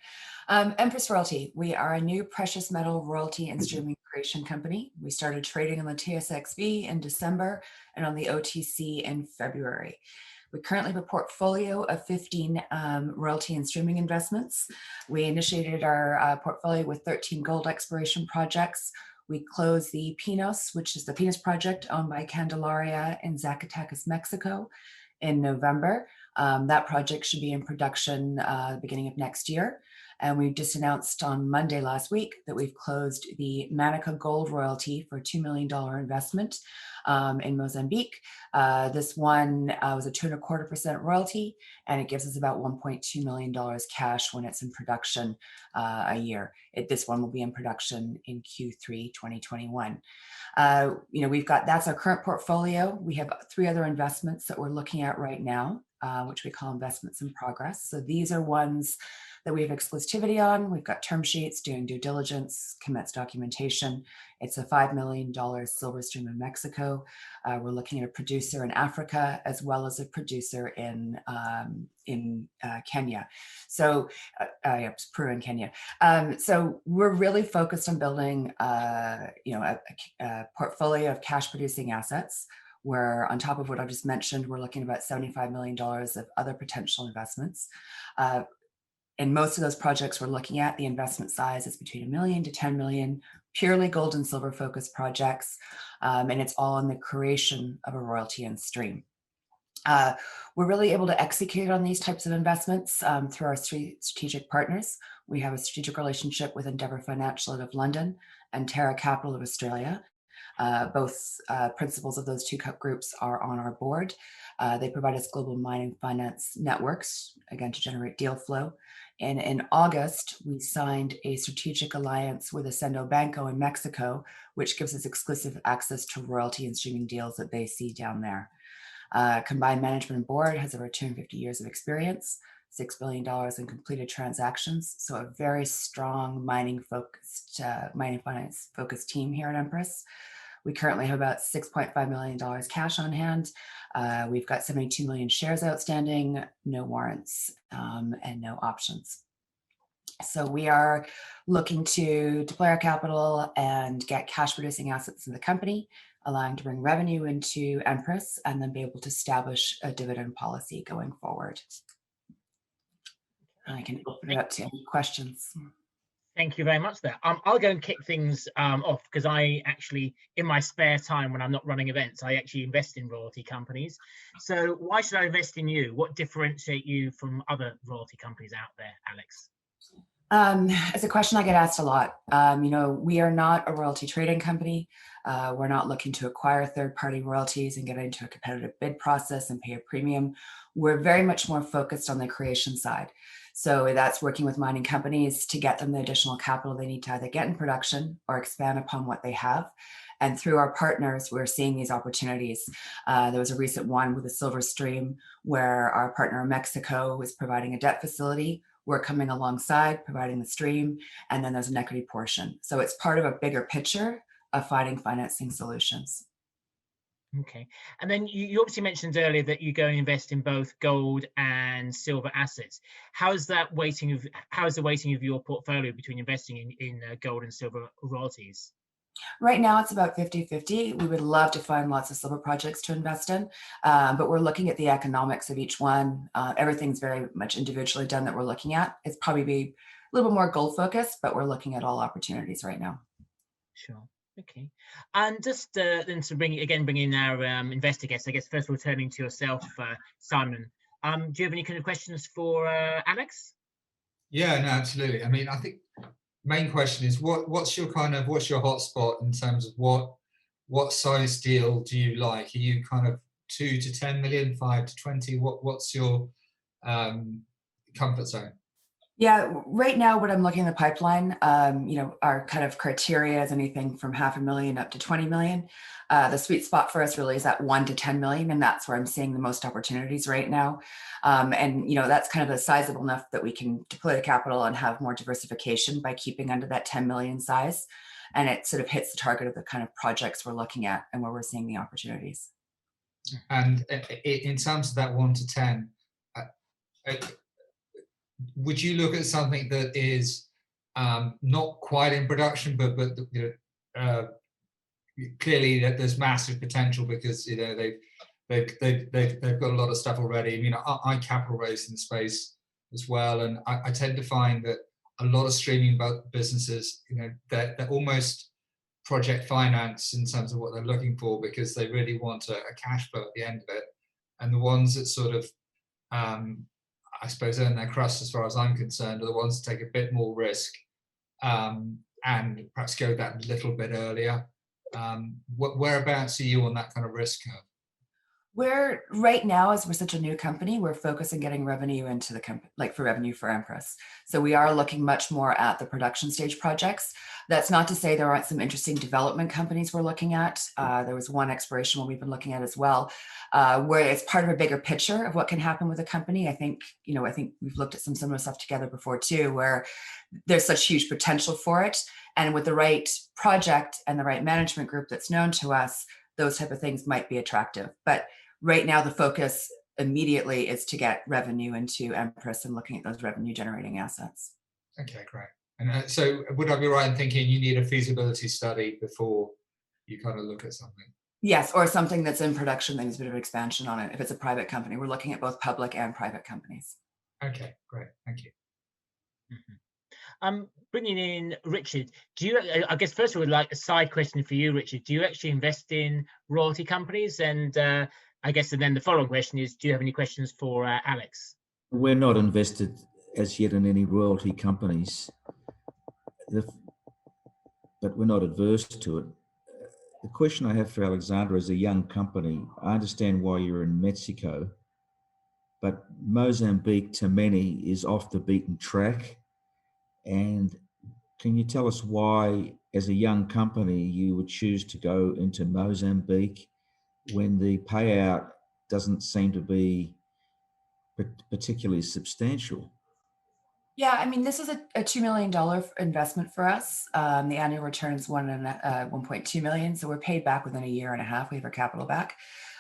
Empress Royalty, we are a new precious metal royalty and streaming creation company. We started trading on the TSXV in December and on the OTC in February. We currently have a portfolio of 15 royalty and streaming investments. We initiated our portfolio with 13 gold exploration projects. We closed the Pinos, which is the Pinos project owned by Candelaria in Zacatecas, Mexico, in November. That project should be in production beginning of next year. And we just announced on Monday last week that we've closed the Manica Gold royalty for $2 million investment in Mozambique. This one was a 2.25% royalty, and it gives us about $1.2 million cash when it's in production a year. This one will be in production in Q3 2021. That's our current portfolio. We have 3 other investments that we're looking at right now, which we call investments in progress. So these are ones that we have exclusivity on. We've got term sheets, doing due diligence, commence documentation. It's a $5 million silver stream in Mexico. We're looking at a producer in Africa, as well as a producer in Kenya. So, it's Peru and Kenya. So we're really focused on building, a portfolio of cash producing assets, where on top of what I just mentioned, we're looking at about $75 million of other potential investments. In most of those projects we're looking at, the investment size is between $1 million to $10 million, purely gold and silver focused projects. And it's all in the creation of a royalty and stream. We're really able to execute on these types of investments through our strategic partners. We have a strategic relationship with Endeavour Financial out of London and Terra Capital of Australia. Both principals of those 2 groups are on our board. They provide us global mining finance networks, again, to generate deal flow. And in August, we signed a strategic alliance with Ascendo Banco in Mexico, which gives us exclusive access to royalty and streaming deals that they see down there. Combined management and board has over 250 years of experience, $6 billion in completed transactions. So a very strong mining finance focused team here at Empress. We currently have about $6.5 million cash on hand. We've got 72 million shares outstanding, no warrants, and no options. So we are looking to deploy our capital and get cash producing assets in the company, allowing to bring revenue into Empress, and then be able to establish a dividend policy going forward. And I can open it up to any questions. Thank you very much there. I'll go and kick things off, because I actually, in my spare time when I'm not running events, I actually invest in royalty companies. So why should I invest in you? What differentiates you from other royalty companies out there, Alex? It's a question I get asked a lot. We are not a royalty trading company. We're not looking to acquire third-party royalties and get into a competitive bid process and pay a premium. We're very much more focused on the creation side. So that's working with mining companies to get them the additional capital they need to either get in production or expand upon what they have. And through our partners, we're seeing these opportunities. There was a recent one with a silver stream where our partner in Mexico was providing a debt facility. We're coming alongside, providing the stream, and then there's an equity portion. So it's part of a bigger picture of finding financing solutions. Okay. And then you obviously mentioned earlier that you go and invest in both gold and silver assets. How is the weighting of your portfolio between investing in gold and silver royalties? Right now, it's about 50-50. We would love to find lots of silver projects to invest in, but we're looking at the economics of each one. Everything's very much individually done that we're looking at. It's probably be a little bit more gold focused, but we're looking at all opportunities right now. Sure. Okay. And just then to bring in our investor guests, I guess first of all, turning to yourself, Simon, do you have any kind of questions for Alex? Yeah, no, absolutely. I mean, I think main question is what's your hotspot in terms of what size deal do you like? Are you kind of 2 to 10 million, 5 to 20? What's your comfort zone? Yeah, right now, what I'm looking at the pipeline, our kind of criteria is anything from $500,000 up to 20 million. The sweet spot for us really is at 1 to 10 million, and that's where I'm seeing the most opportunities right now. That's kind of sizable enough that we can deploy the capital and have more diversification by keeping under that 10 million size. And it sort of hits the target of the kind of projects we're looking at and where we're seeing the opportunities. And in terms of that 1 to 10, would you look at something that is not quite in production, but clearly that there's massive potential because they've got a lot of stuff already. I mean, I capital raised in the space as well, and I tend to find that a lot of streaming businesses, they're almost project finance in terms of what they're looking for because they really want a cash flow at the end of it, and the ones that sort of I suppose, earn their crust, as far as I'm concerned, are the ones that take a bit more risk, and perhaps go that little bit earlier. Whereabouts are you on that kind of risk curve? We're right now, as we're such a new company, we're focused on getting revenue into the company, like for revenue for Empress. So we are looking much more at the production stage projects. That's not to say there aren't some interesting development companies we're looking at. There was one exploration one we've been looking at as well, where it's part of a bigger picture of what can happen with a company. I think we've looked at some similar stuff together before too, where there's such huge potential for it. And with the right project and the right management group that's known to us, those type of things might be attractive. But right now, the focus immediately is to get revenue into Empress and looking at those revenue generating assets. Okay, great. And so would I be right in thinking you need a feasibility study before you kind of look at something? Yes, or something that's in production that needs a bit of expansion on it. If it's a private company, we're looking at both public and private companies. Okay, great. Thank you. Bringing in Richard, do you, I guess first of all, like a side question for you, Richard, do you actually invest in royalty companies? And I guess, and then the following question is, do you have any questions for Alex? We're not invested as yet in any royalty companies, but we're not adverse to it. The question I have for Alexandra is a young company. I understand why you're in Mexico, but Mozambique to many is off the beaten track. And can you tell us why, as a young company, you would choose to go into Mozambique when the payout doesn't seem to be particularly substantial? Yeah, I mean, this is a $2 million investment for us. The annual return is 1.2 million. So we're paid back within a year and a half. We have our capital back.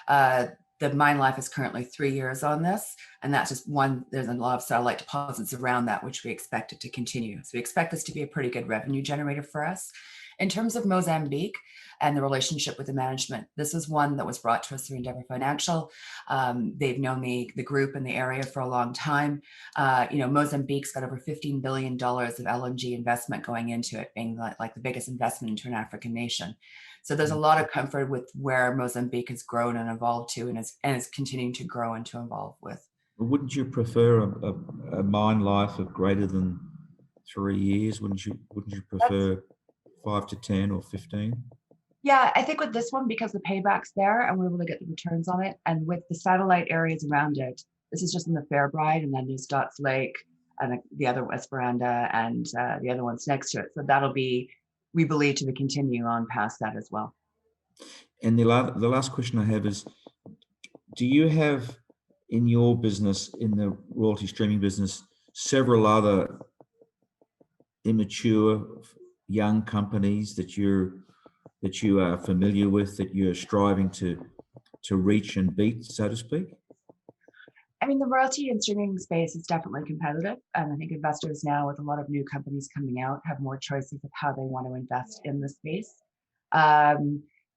The mine life is currently 3 years on this. And that's just one, there's a lot of satellite deposits around that, which we expect it to continue. So we expect this to be a pretty good revenue generator for us. In terms of Mozambique and the relationship with the management, this is one that was brought to us through Endeavour Financial. They've known the group in the area for a long time. Mozambique's got over $15 billion of LNG investment going into it, being like the biggest investment into an African nation. So there's a lot of comfort with where Mozambique has grown and evolved to, and is continuing to grow and to evolve with. Wouldn't you prefer a mine life of greater than 3 years? Wouldn't you prefer 5 to 10 or 15? Yeah, I think with this one, because the payback's there and we're able to get the returns on it, and with the satellite areas around it, this is just in the Fairbride, and then there's Dots Lake and the other Esperanda and the other ones next to it. So that'll be, we believe, to continue on past that as well. And the last question I have is, do you have in your business, in the royalty streaming business, several other immature young companies that you are familiar with, that you're striving to reach and beat, so to speak? I mean, the royalty and streaming space is definitely competitive. And I think investors now, with a lot of new companies coming out, have more choices of how they want to invest in the space.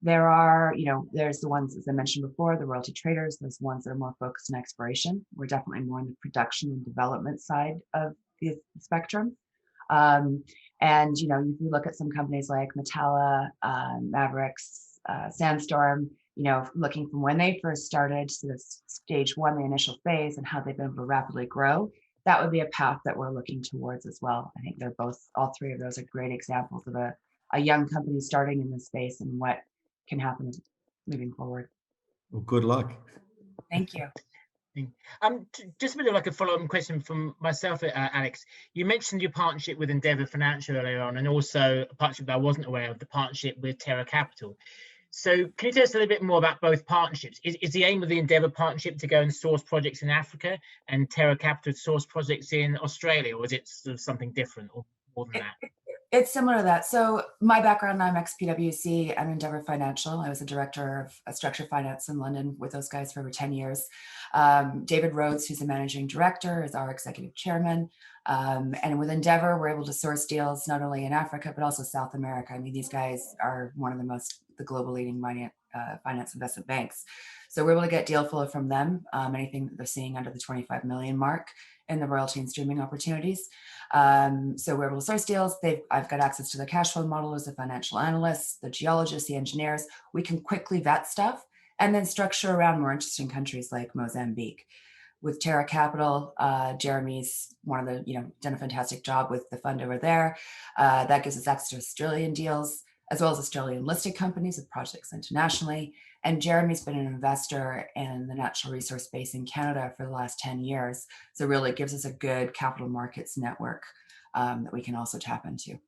There are, there's the ones, as I mentioned before, the royalty traders, those ones that are more focused on exploration. We're definitely more on the production and development side of the spectrum. And, if you look at some companies like Metalla, Mavericks, Sandstorm, looking from when they first started to the stage one, the initial phase, and how they've been able to rapidly grow, that would be a path that we're looking towards as well. I think all three of those are great examples of a young company starting in this space and what can happen moving forward. Well, good luck. Thank you. Just a bit of like a follow-up question from myself, Alex. You mentioned your partnership with Endeavour Financial earlier on, and also a partnership that I wasn't aware of, the partnership with Terra Capital. So can you tell us a little bit more about both partnerships? Is the aim of the Endeavour partnership to go and source projects in Africa and Terra Capital to source projects in Australia, or is it sort of something different or more than that? It's similar to that. So my background, I'm ex-PwC and Endeavour Financial. I was a director of structured finance in London with those guys for over 10 years. David Rhodes, who's the managing director, is our executive chairman. And with Endeavour, we're able to source deals not only in Africa, but also South America. I mean, these guys are one of the global leading finance investment banks. So we're able to get deal flow from them, anything that they're seeing under the 25 million mark in the royalty and streaming opportunities. So we're able to source deals. I've got access to the cash flow modelers, the financial analysts, the geologists, the engineers. We can quickly vet stuff and then structure around more interesting countries like Mozambique. with Terra Capital. Jeremy's one of the, done a fantastic job with the fund over there. That gives us access to Australian deals, as well as Australian listed companies with projects internationally. And Jeremy's been an investor in the natural resource space in Canada for the last 10 years. So really it gives us a good capital markets network that we can also tap into.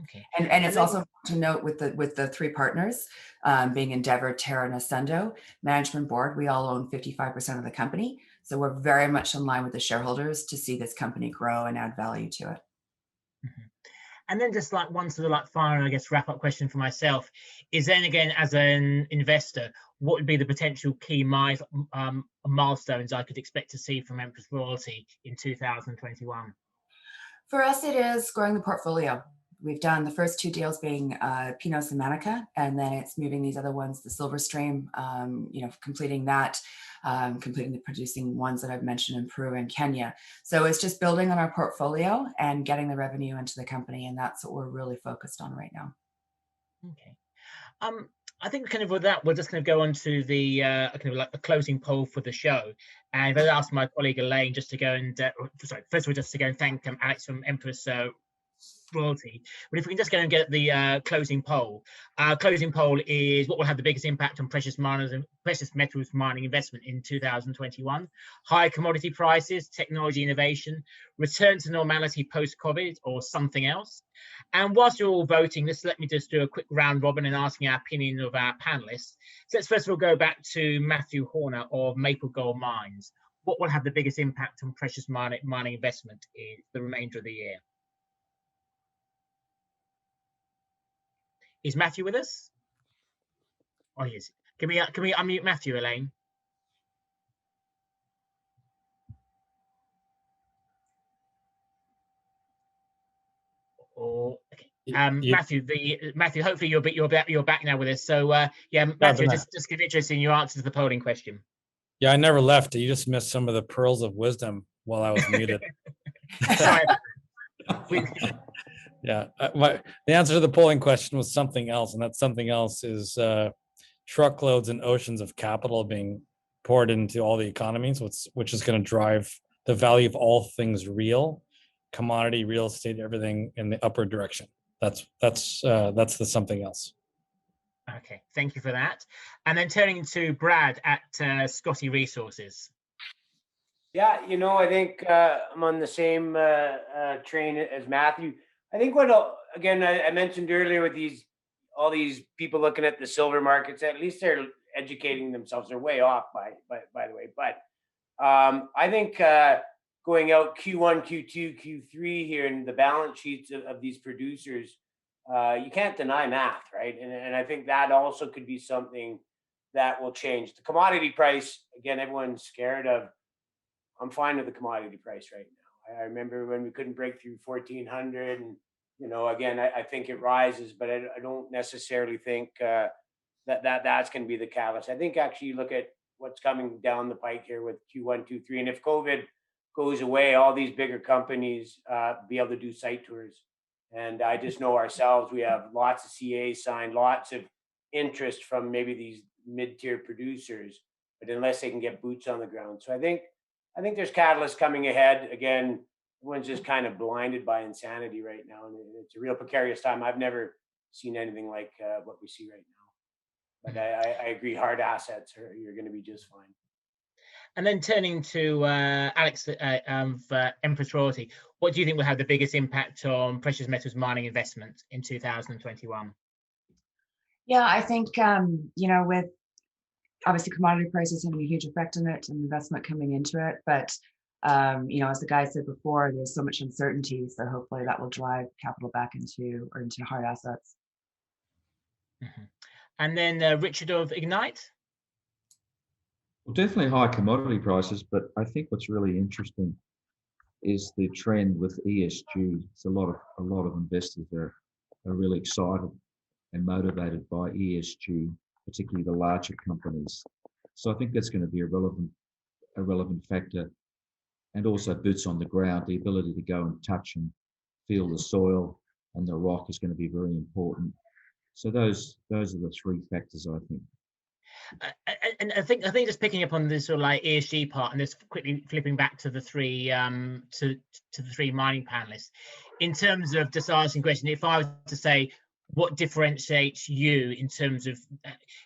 Okay. And it's also to note with the three partners, being Endeavor, Terra, and Ascendo management board, we all own 55% of the company. So we're very much in line with the shareholders to see this company grow and add value to it. Mm-hmm. And then just like one sort of like final, I guess, wrap up question for myself is then again, as an investor, what would be the potential key milestones I could expect to see from Empress Royalty in 2021? For us, it is growing the portfolio. We've done the first two deals being Pinos and Manica, and then it's moving these other ones, the Silver Stream, completing that, completing the producing ones that I've mentioned in Peru and Kenya. So it's just building on our portfolio and getting the revenue into the company, and that's what we're really focused on right now. Okay. I think kind of with that, we're just going to go on to the kind of like the closing poll for the show. And I'd ask my colleague Elaine just to go and, sorry, first of all, just to go and thank Alex from Empress Royalty. But if we can just go and get the closing poll. Closing poll is what will have the biggest impact on precious metals mining investment in 2021. Higher commodity prices, technology innovation, return to normality post-COVID, or something else. And whilst you're all voting, let me just do a quick round robin and asking our opinion of our panelists. So let's first of all go back to Matthew Hornor of Maple Gold Mines. What will have the biggest impact on precious mining investment in the remainder of the year? Is Matthew with us? Oh, he is. Can we unmute Matthew, Elaine? Oh, okay. Matthew, hopefully you're back now with us. So yeah, Matthew, just give interest in your answer to the polling question. Yeah, I never left. You just missed some of the pearls of wisdom while I was muted. Sorry. Yeah, the answer to the polling question was something else, and that something else is truckloads and oceans of capital being poured into all the economies, which is going to drive the value of all things real, commodity, real estate, everything in the upward direction. That's the something else. Okay, thank you for that. And then turning to Brad at Scottie Resources. Yeah, I think I'm on the same train as Matthew. I think again, I mentioned earlier with all these people looking at the silver markets, at least they're educating themselves. They're way off by the way. But I think going out Q1, Q2, Q3 here in the balance sheets of these producers, you can't deny math, right? And I think that also could be something that will change. The commodity price, again, everyone's scared of. I'm fine with the commodity price right now. I remember when we couldn't break through 1,400, and again, I think it rises, but I don't necessarily think that's going to be the catalyst. I think actually you look at what's coming down the pike here with Q1, Q3, and if COVID goes away, all these bigger companies be able to do site tours. And I just know ourselves, we have lots of CAs signed, lots of interest from maybe these mid-tier producers, but unless they can get boots on the ground. So I think there's catalysts coming ahead. Again, everyone's just kind of blinded by insanity right now. And it's a real precarious time. I've never seen anything like what we see right now. But I agree, hard assets, you're going to be just fine. And then turning to Alex of Empress Royalty, what do you think will have the biggest impact on precious metals mining investment in 2021? Yeah, I think, with obviously commodity prices having a huge effect on it and investment coming into it. But, as the guy said before, there's so much uncertainty. So hopefully that will drive capital back into hard assets. Mm-hmm. And then Richard of Ignite. Well, definitely high commodity prices, but I think what's really interesting is the trend with ESG. It's a lot of investors are really excited and motivated by ESG, particularly the larger companies. So I think that's going to be a relevant factor, and also boots on the ground. The ability to go and touch and feel the soil and the rock is going to be very important. So those are the three factors, I think. And I think just picking up on this sort of like ESG part, and just quickly flipping back to the three to the three mining panelists, in terms of just asking question, if I was to say what differentiates you in terms of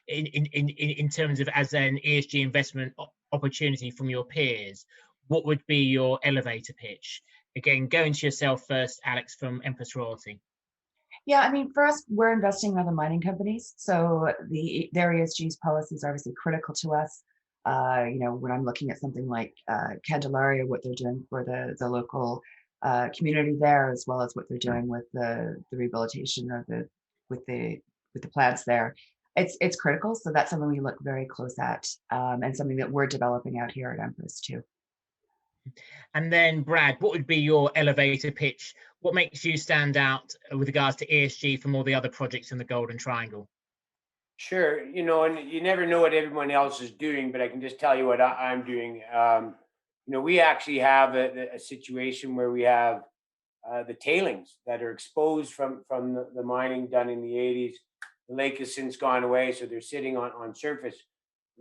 in terms of as an ESG investment opportunity from your peers, what would be your elevator pitch? Again, going to yourself first, Alex from Empress Royalty. Yeah, I mean, for us, we're investing in other mining companies, so their ESG policies are obviously critical to us. You know, when I'm looking at something like Candelaria, what they're doing for the local community there, as well as what they're doing with the rehabilitation of with the plants there, it's critical. So that's something we look very close at, and something that we're developing out here at Empress too. And then Brad, what would be your elevator pitch? What makes you stand out with regards to ESG from all the other projects in the Golden Triangle? Sure, you know, and you never know what everyone else is doing, but I can just tell you what I'm doing. You know, we actually have a situation where we have the tailings that are exposed from the mining done in the 80s. The lake has since gone away, so they're sitting on surface.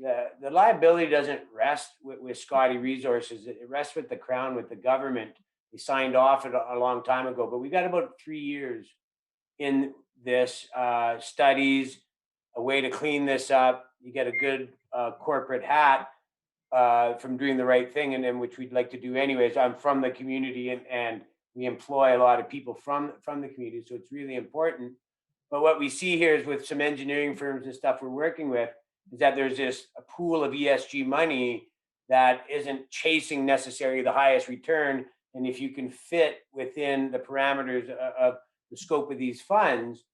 The liability doesn't rest with Scottie Resources. It rests with the Crown, with the government. They signed off it a long time ago, but we got about 3 years in this studies, a way to clean this up. You get a good corporate hat from doing the right thing, and then which we'd like to do anyways. I'm from the community, and we employ a lot of people from the community, so it's really important. But what we see here is with some engineering firms and stuff we're working with, is that there's a pool of ESG money that isn't chasing necessarily the highest return. And if you can fit within the parameters of the scope of these funds,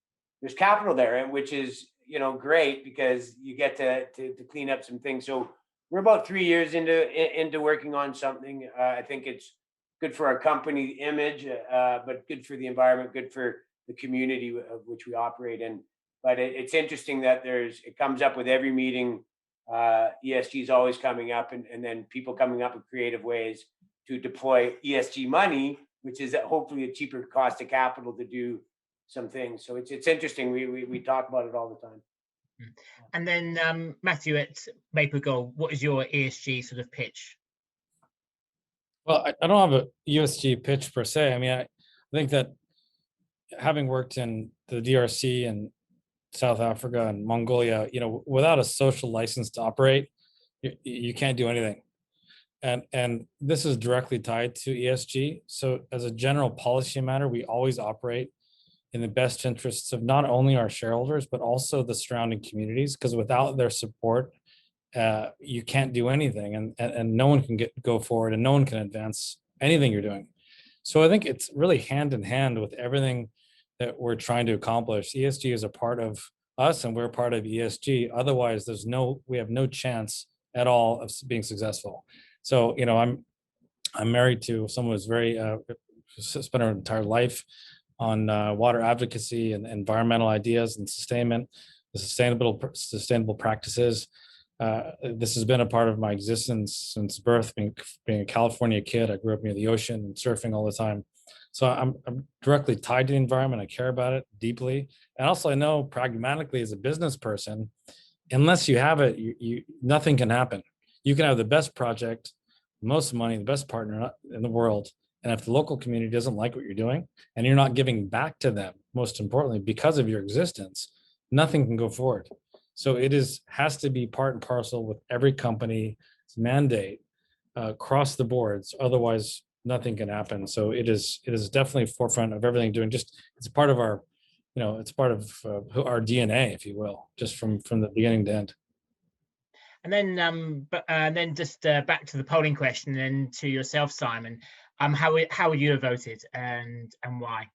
there's capital there, and which is, you know, great because you get to clean up some things. So we're about 3 years into working on something. I think it's good for our company image, but good for the environment, good for the community of which we operate in. But it's interesting that it comes up with every meeting. ESG is always coming up, and then people coming up with creative ways to deploy ESG money, which is hopefully a cheaper cost of capital to do some things. So it's interesting. We talk about it all the time. And then Matthew at Maple Gold, what is your ESG sort of pitch? Well, I don't have a ESG pitch per se. I mean, I think that having worked in the DRC and South Africa and Mongolia, you know, without a social license to operate, you can't do anything. And this is directly tied to ESG. So as a general policy matter, we always operate in the best interests of not only our shareholders, but also the surrounding communities, because without their support, you can't do anything, and no one can go forward, and no one can advance anything you're doing. So I think it's really hand in hand with everything that we're trying to accomplish. ESG is a part of us, and we're part of ESG. Otherwise, we have no chance at all of being successful. So, you know, I'm married to someone who's very spent her entire life on water advocacy and environmental ideas and sustainable practices. This has been a part of my existence since birth. Being a California kid, I grew up near the ocean and surfing all the time. So I'm directly tied to the environment. I care about it deeply. And also I know pragmatically as a business person, unless you have it, nothing can happen. You can have the best project, most money, the best partner in the world. And if the local community doesn't like what you're doing and you're not giving back to them, most importantly, because of your existence, nothing can go forward. So it has to be part and parcel with every company's mandate across the boards. Otherwise, nothing can happen. So it is definitely forefront of everything doing. Just it's part of our, you know, it's part of our DNA, if you will, just from the beginning to end. And then just back to the polling question, and to yourself, Simon. How would you have voted, and why?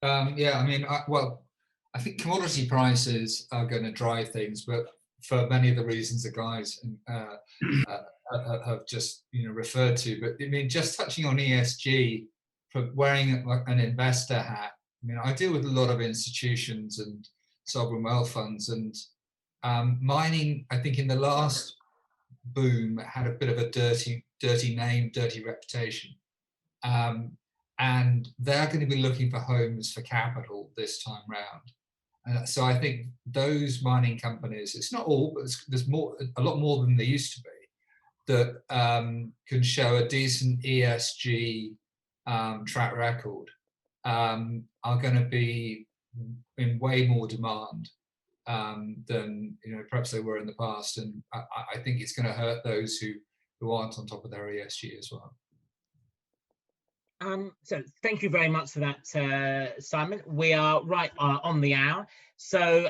Yeah, I mean, I think commodity prices are going to drive things, but for many of the reasons the guys have just referred to. But I mean, just touching on ESG, for wearing an investor hat. I mean, I deal with a lot of institutions and sovereign wealth funds, and mining, I think in the last boom, had a bit of a dirty name, dirty reputation. And they're going to be looking for homes for capital this time round. And so I think those mining companies, it's not all, but there's a lot more than there used to be, that can show a decent ESG track record, are going to be in way more demand than perhaps they were in the past. And I think it's going to hurt those who aren't on top of their ESG as well. So thank you very much for that, Simon. We are right on the hour. So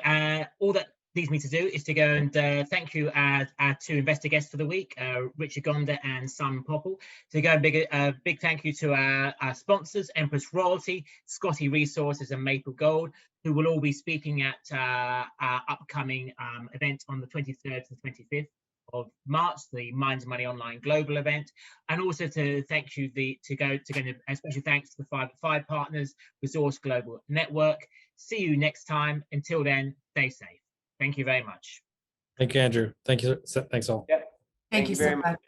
all that leaves me to do is to go and thank you our two investor guests for the week, Richard Gonda and Simon Popple. To go big thank you to our sponsors, Empress Royalty, Scottie Resources and Maple Gold, who will all be speaking at our upcoming event on the 23rd to the 25th of March, the Minds and Money Online Global event. And also to thank you, especially thanks to the 5 at 5 partners, Resource Global Network. See you next time. Until then, stay safe. Thank you very much. Thank you, Andrew. Thank you. Thanks all. Yep. Thank you so very much.